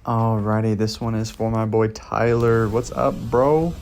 Alrighty, this one is for my boy Tyler. What's up, bro?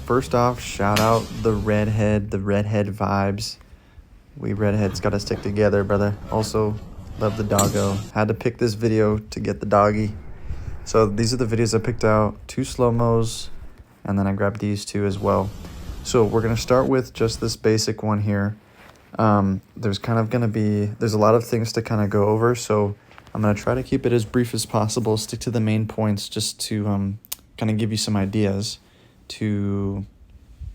First off, shout out the redhead vibes. We redheads gotta stick together, brother. Also, love the doggo. Had to pick this video to get the doggy. So these are the videos I picked out. 2 slow-mos, and then I grabbed these 2 as well. So we're gonna start with just this basic one here. There's a lot of things to kind of go over, so I'm going to try to keep it as brief as possible, stick to the main points just to kind of give you some ideas to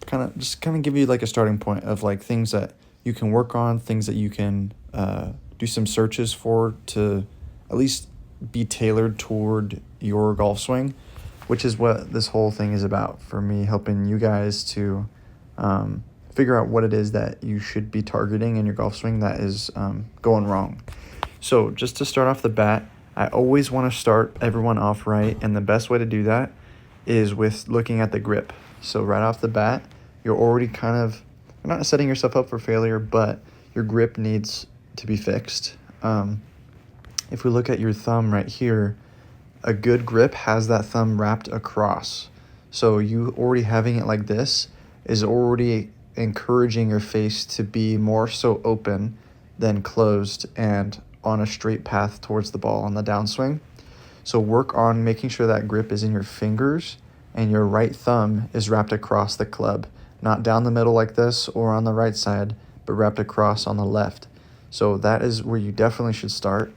kind of give you like a starting point of like things that you can work on, things that you can do some searches for to at least be tailored toward your golf swing, which is what this whole thing is about for me, helping you guys to figure out what it is that you should be targeting in your golf swing that is going wrong. So just to start off the bat, I always want to start everyone off right, and the best way to do that is with looking at the grip. So right off the bat, you're already you're not setting yourself up for failure, but your grip needs to be fixed. If we look at your thumb right here, a good grip has that thumb wrapped across. So you already having it like this is already encouraging your face to be more so open than closed and on a straight path towards the ball on the downswing. So work on making sure that grip is in your fingers and your right thumb is wrapped across the club, not down the middle like this or on the right side, but wrapped across on the left. So that is where you definitely should start.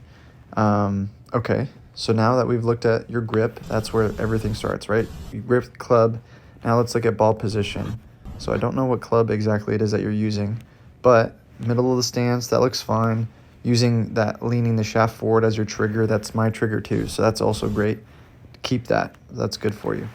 Okay, so now that we've looked at your grip, that's where everything starts, right? You grip the club. Now let's look at ball position. So I don't know what club exactly it is that you're using, but middle of the stance, that looks fine. Using that, leaning the shaft forward as your trigger, that's my trigger too, so that's also great. Keep that, that's good for you.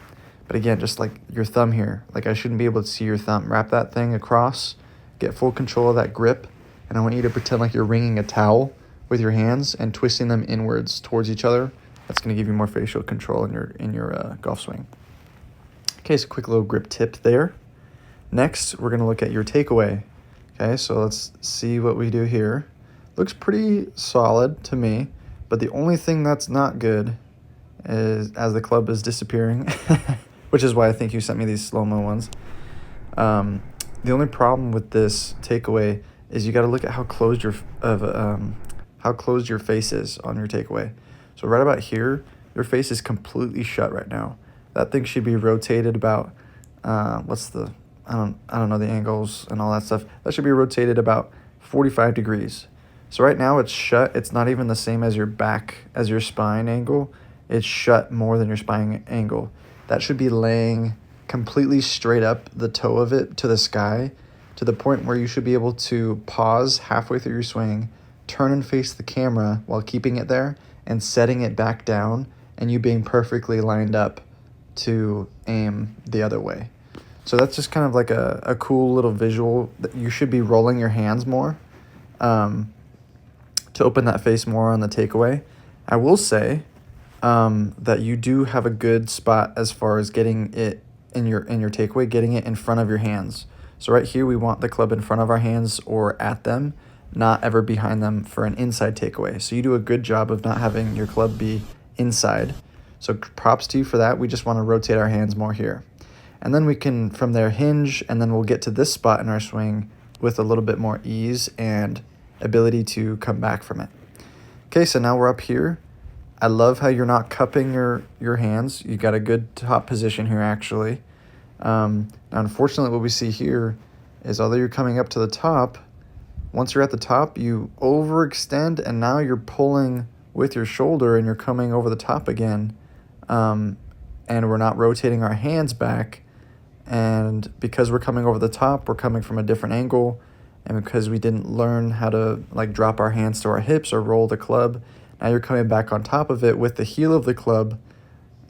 But again, just like your thumb here, like I shouldn't be able to see your thumb. Wrap that thing across, get full control of that grip, and I want you to pretend like you're wringing a towel with your hands and twisting them inwards towards each other. That's going to give you more facial control in your golf swing. Okay, so quick little grip tip there. Next, we're going to look at your takeaway. Okay, so let's see what we do here. Looks pretty solid to me, but the only thing that's not good is as the club is disappearing, which is why I think you sent me these slow-mo ones. The only problem with this takeaway is you got to look at how closed your face is on your takeaway. So right about here, your face is completely shut right now. That thing should be rotated about I don't know the angles and all that stuff. That should be rotated about 45 degrees. So right now it's shut. It's not even the same as your spine angle. It's shut more than your spine angle. That should be laying completely straight up the toe of it to the sky, to the point where you should be able to pause halfway through your swing, turn and face the camera while keeping it there and setting it back down, and you being perfectly lined up to aim the other way. So that's just kind of like a cool little visual that you should be rolling your hands more to open that face more on the takeaway. I will say that you do have a good spot as far as getting it in your takeaway, getting it in front of your hands. So right here, we want the club in front of our hands or at them, not ever behind them for an inside takeaway. So you do a good job of not having your club be inside. So props to you for that. We just want to rotate our hands more here. And then we can, from there, hinge, and then we'll get to this spot in our swing with a little bit more ease and ability to come back from it. Okay, so now we're up here. I love how you're not cupping your hands. You got a good top position here, actually. Now, unfortunately, what we see here is although you're coming up to the top, once you're at the top, you overextend, and now you're pulling with your shoulder, and you're coming over the top again, and we're not rotating our hands back. And because we're coming over the top, we're coming from a different angle, and because we didn't learn how to like drop our hands to our hips or roll the club, now you're coming back on top of it with the heel of the club.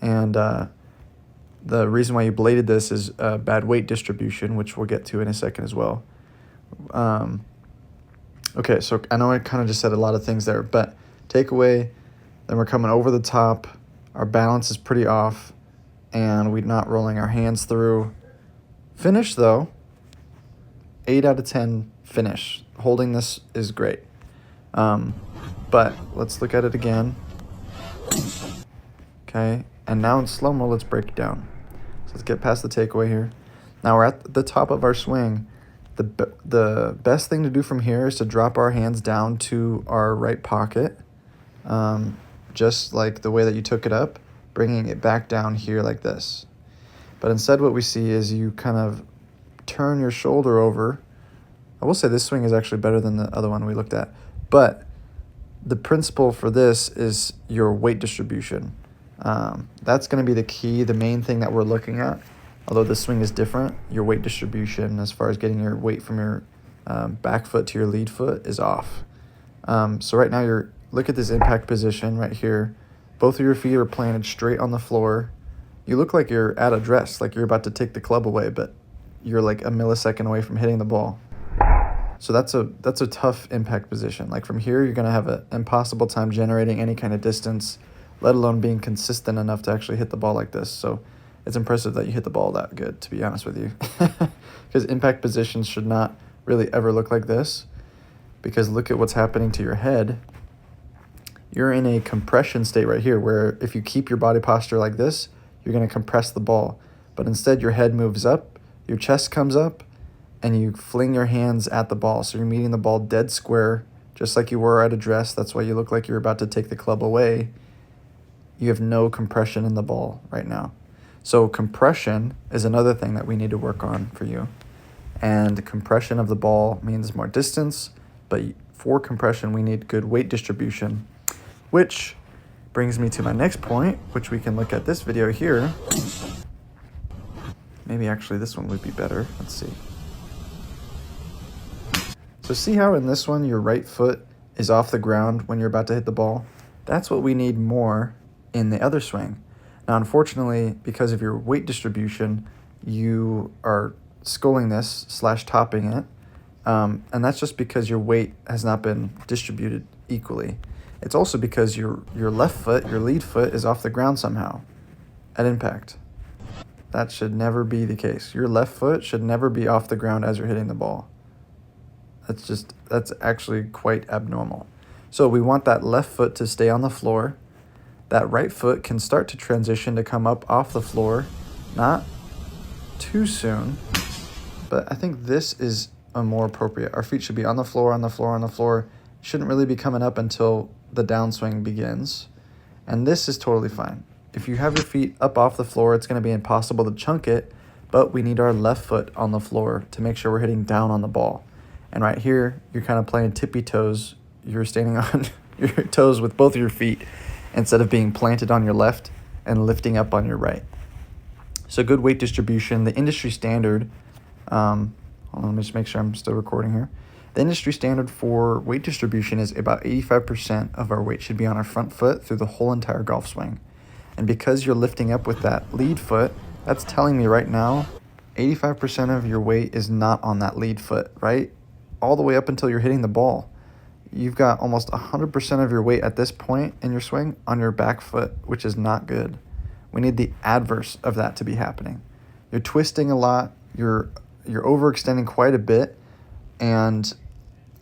And the reason why you bladed this is bad weight distribution, which we'll get to in a second as well. Okay, so I know I kind of just said a lot of things there, but takeaway, then we're coming over the top, our balance is pretty off, and we're not rolling our hands through. Finish though, 8 out of 10 finish. Holding this is great. But let's look at it again. Okay, and now in slow-mo, let's break it down. So let's get past the takeaway here. Now we're at the top of our swing. The best thing to do from here is to drop our hands down to our right pocket, just like the way that you took it up, bringing it back down here like this. But instead what we see is you kind of turn your shoulder over. I will say this swing is actually better than the other one we looked at, but the principle for this is your weight distribution. That's going to be the key, the main thing that we're looking at. Although the swing is different, your weight distribution as far as getting your weight from your back foot to your lead foot is off. So right now look at this impact position right here. Both of your feet are planted straight on the floor. You look like you're at a dress, like you're about to take the club away, but you're like a millisecond away from hitting the ball. So that's a tough impact position. Like from here, you're going to have an impossible time generating any kind of distance, let alone being consistent enough to actually hit the ball like this. So it's impressive that you hit the ball that good, to be honest with you. Because impact positions should not really ever look like this, because look at what's happening to your head. You're in a compression state right here, where if you keep your body posture like this, you're going to compress the ball. But instead, your head moves up, your chest comes up, and you fling your hands at the ball. So you're meeting the ball dead square, just like you were at a dress. That's why you look like you're about to take the club away. You have no compression in the ball right now. So compression is another thing that we need to work on for you. And compression of the ball means more distance, but for compression, we need good weight distribution, which brings me to my next point, which we can look at this video here. Maybe actually this one would be better. Let's see. So see how in this one, your right foot is off the ground when you're about to hit the ball? That's what we need more in the other swing. Now, unfortunately, because of your weight distribution, you are sculling this / topping it. And that's just because your weight has not been distributed equally. It's also because your left foot, your lead foot, is off the ground somehow at impact. That should never be the case. Your left foot should never be off the ground as you're hitting the ball. That's actually quite abnormal. So we want that left foot to stay on the floor. That right foot can start to transition to come up off the floor. Not too soon, but I think this is a more appropriate. Our feet should be on the floor, on the floor, on the floor. Shouldn't really be coming up until the downswing begins. And this is totally fine. If you have your feet up off the floor, it's going to be impossible to chunk it, but we need our left foot on the floor to make sure we're hitting down on the ball. And right here, you're kind of playing tippy toes. You're standing on your toes with both of your feet instead of being planted on your left and lifting up on your right. So good weight distribution. The industry standard, hold on, let me just make sure I'm still recording here. The industry standard for weight distribution is about 85% of our weight should be on our front foot through the whole entire golf swing. And because you're lifting up with that lead foot, that's telling me right now, 85% of your weight is not on that lead foot, right? All the way up until you're hitting the ball. You've got almost 100% of your weight at this point in your swing on your back foot, which is not good. We need the adverse of that to be happening. You're twisting a lot, you're overextending quite a bit, and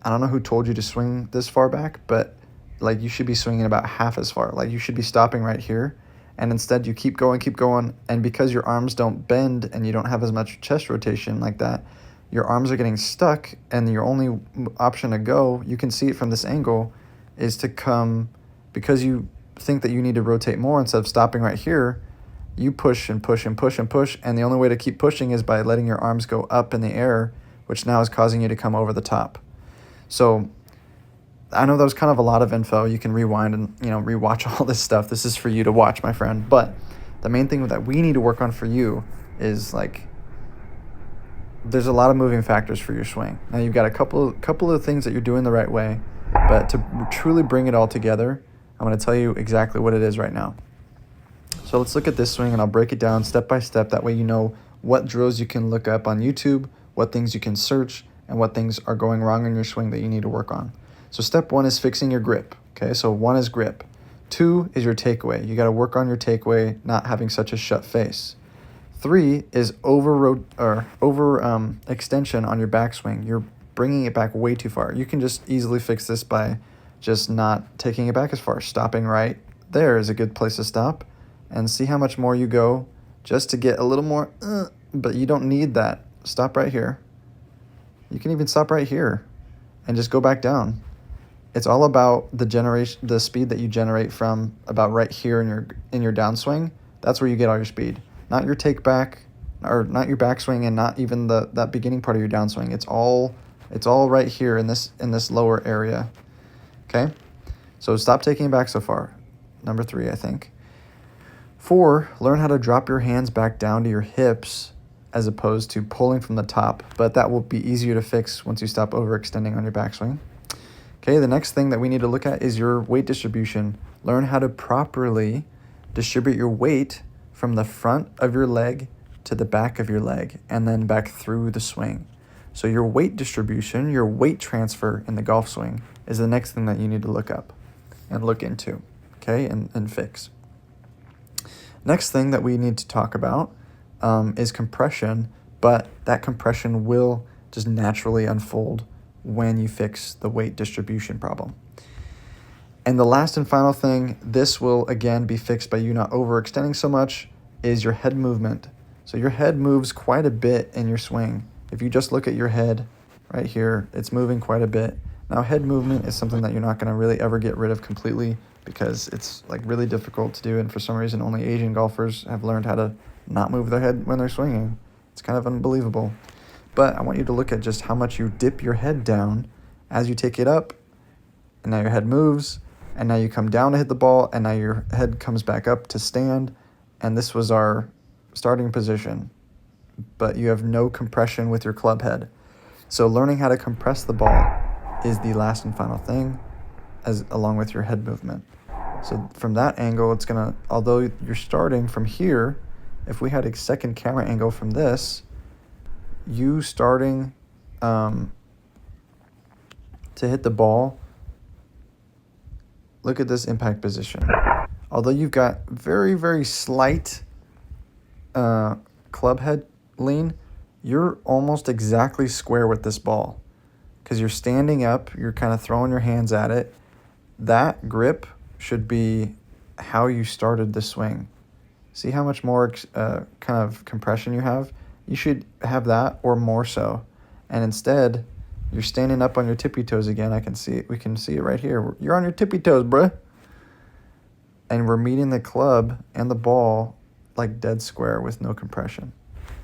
I don't know who told you to swing this far back, but like you should be swinging about half as far. Like you should be stopping right here, and instead you keep going, and because your arms don't bend and you don't have as much chest rotation like that, your arms are getting stuck, and your only option to go, you can see it from this angle, is to come, because you think that you need to rotate more instead of stopping right here, you push and push and push and push, and the only way to keep pushing is by letting your arms go up in the air, which now is causing you to come over the top. So I know that was kind of a lot of info. You can rewind and rewatch all this stuff. This is for you to watch, my friend. But the main thing that we need to work on for you is like, there's a lot of moving factors for your swing. Now you've got a couple of things that you're doing the right way, but to truly bring it all together, I'm going to tell you exactly what it is right now. So let's look at this swing, and I'll break it down step by step. That way you know what drills you can look up on YouTube, what things you can search, and what things are going wrong in your swing that you need to work on. So step 1 is fixing your grip. Okay, so 1 is grip. 2 is your takeaway. You got to work on your takeaway, not having such a shut face. 3 is over extension on your backswing. You're bringing it back way too far. You can just easily fix this by just not taking it back as far. Stopping right there is a good place to stop, and see how much more you go just to get a little more, but you don't need that. Stop right here. You can even stop right here and just go back down. It's all about the speed that you generate from about right here in your downswing. That's where you get all your speed. Not your take back, or not your backswing, and not even that beginning part of your downswing. It's all right here in this lower area. Okay? So stop taking it back so far. Number 3, I think. 4, learn how to drop your hands back down to your hips as opposed to pulling from the top, but that will be easier to fix once you stop overextending on your backswing. Okay, the next thing that we need to look at is your weight distribution. Learn how to properly distribute your weight from the front of your leg to the back of your leg and then back through the swing. So your weight distribution, your weight transfer in the golf swing is the next thing that you need to look up and look into, okay, and fix. Next thing that we need to talk about is compression, but that compression will just naturally unfold when you fix the weight distribution problem. And the last and final thing, this will again be fixed by you not overextending so much, is your head movement. So your head moves quite a bit in your swing. If you just look at your head right here, it's moving quite a bit. Now head movement is something that you're not going to really ever get rid of completely because it's like really difficult to do, and for some reason only Asian golfers have learned how to not move their head when they're swinging. It's kind of unbelievable. But I want you to look at just how much you dip your head down as you take it up, and now your head moves, and now you come down to hit the ball, and now your head comes back up to stand, and this was our starting position. But you have no compression with your club head. So learning how to compress the ball is the last and final thing, along with your head movement. So from that angle, it's gonna, although you're starting from here, if we had a second camera angle from this, you starting to hit the ball, look at this impact position. Although you've got very, very slight club head lean, you're almost exactly square with this ball because you're standing up, you're kind of throwing your hands at it. That grip should be how you started the swing. See how much more kind of compression you have? You should have that or more so. And instead, you're standing up on your tippy toes again. I can see it. We can see it right here. You're on your tippy toes, bruh. And we're meeting the club and the ball like dead square with no compression.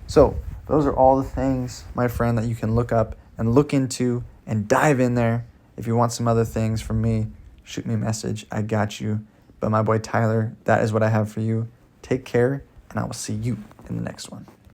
So those are all the things, my friend, that you can look up and look into and dive in there. If you want some other things from me, shoot me a message. I got you. But my boy Tyler, that is what I have for you. Take care, and I will see you in the next one.